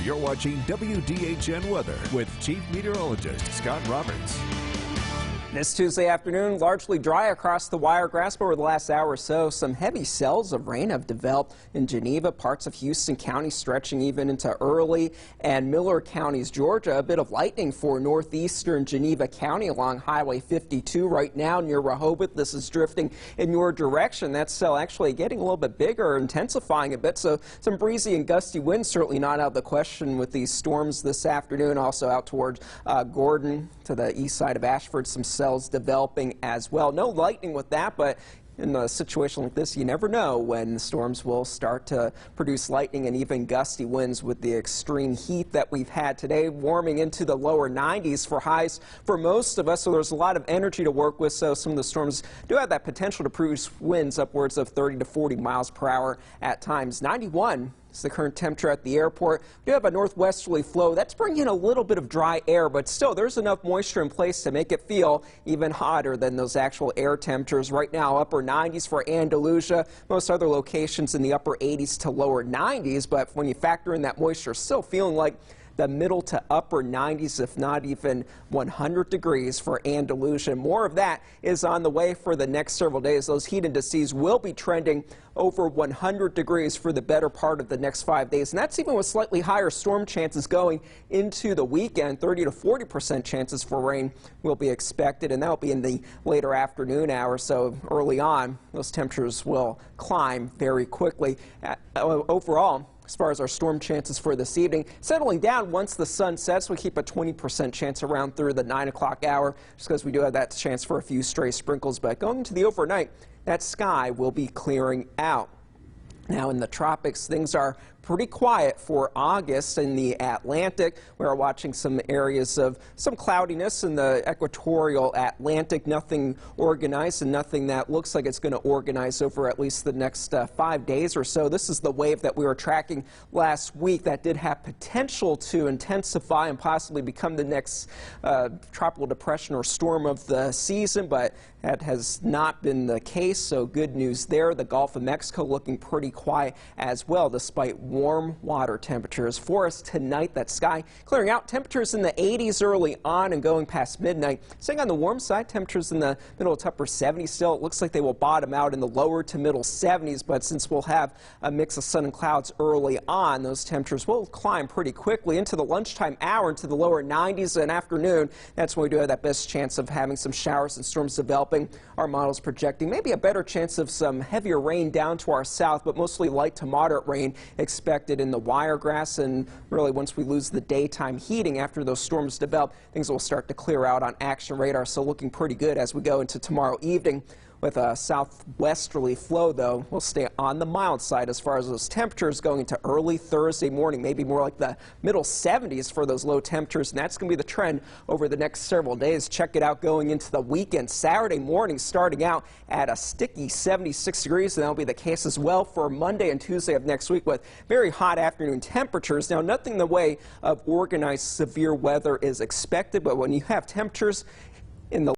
You're watching WDHN Weather with Chief Meteorologist Scott Roberts. This Tuesday afternoon, largely dry across the Wiregrass, but over the last hour or so, some heavy cells of rain have developed in Geneva, parts of Houston County, stretching even into Early and Miller counties, Georgia. A bit of lightning for northeastern Geneva County along Highway 52 right now near Rehoboth. This is drifting in your direction. That cell actually getting a little bit bigger, intensifying a bit, so some breezy and gusty winds certainly not out of the question with these storms this afternoon. Also out towards Gordon to the east side of Ashford, some cells developing as well. No lightning with that, but in a situation like this, you never know when the storms will start to produce lightning and even gusty winds with the extreme heat that we've had today, warming into the lower 90s for highs for most of us. So there's a lot of energy to work with. So some of the storms do have that potential to produce winds upwards of 30 to 40 miles per hour at times. 91 is the current temperature at the airport. We do have a northwesterly flow. That's bringing in a little bit of dry air, but still there's enough moisture in place to make it feel even hotter than those actual air temperatures. Right now, upper 90s for Andalusia. Most other locations in the upper 80s to lower 90s, but when you factor in that moisture, still feeling like the middle to upper 90s, if not even 100 degrees for Andalusia. More of that is on the way for the next several days. Those heat indices will be trending over 100 degrees for the better part of the next 5 days. And that's even with slightly higher storm chances going into the weekend. 30 to 40% chances for rain will be expected, and that will be in the later afternoon hours. So early on, those temperatures will climb very quickly. Overall, as far as our storm chances for this evening, settling down once the sun sets, we keep a 20% chance around through the 9 o'clock hour, just because we do have that chance for a few stray sprinkles. But going into the overnight, that sky will be clearing out. Now in the tropics, things are pretty quiet for August in the Atlantic. We are watching some areas of some cloudiness in the equatorial Atlantic. Nothing organized and nothing that looks like it's going to organize over at least the next 5 days or so. This is the wave that we were tracking last week that did have potential to intensify and possibly become the next tropical depression or storm of the season, but that has not been the case, so good news there. The Gulf of Mexico looking pretty quiet as well, despite warm water temperatures. For us tonight, that sky clearing out. Temperatures in the 80s early on and going past midnight. Staying on the warm side, temperatures in the middle to upper 70s still. It looks like they will bottom out in the lower to middle 70s, but since we'll have a mix of sun and clouds early on, those temperatures will climb pretty quickly into the lunchtime hour, into the lower 90s and afternoon. That's when we do have that best chance of having some showers and storms developing. Our models projecting maybe a better chance of some heavier rain down to our south, but mostly light to moderate rain expected in the Wiregrass. And really, once we lose the daytime heating after those storms develop, things will start to clear out on action radar. So looking pretty good as we go into tomorrow evening. With a southwesterly flow, though, we'll stay on the mild side as far as those temperatures going into early Thursday morning, maybe more like the middle 70s for those low temperatures, and that's going to be the trend over the next several days. Check it out going into the weekend. Saturday morning starting out at a sticky 76 degrees, and that'll be the case as well for Monday and Tuesday of next week with very hot afternoon temperatures. Now, nothing in the way of organized severe weather is expected, but when you have temperatures in the